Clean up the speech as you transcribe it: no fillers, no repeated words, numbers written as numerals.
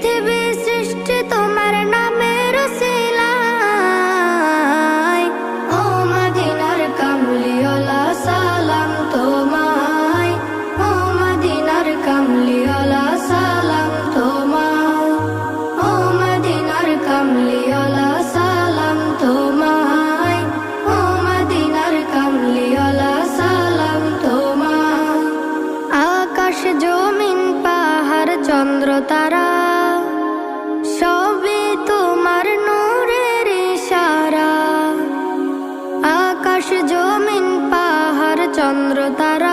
পৃথিবী সৃষ্টি তোমার নামের উসিলায়। ও মদিনার কামলিওয়ালা সালাম তোমায়, ও মদিনার কামলিওয়ালা সালাম তোমায়, ও মদিনার কামলিওয়ালা সালাম তোমায়, ও মদিনার কামলিওয়ালা সালাম তোমায়। আকাশ জমিন পাহাড় চন্দ্র তারা সবই তোমার নূরের ইশারা। আকাশ জমিন পাহাড় চন্দ্র তারা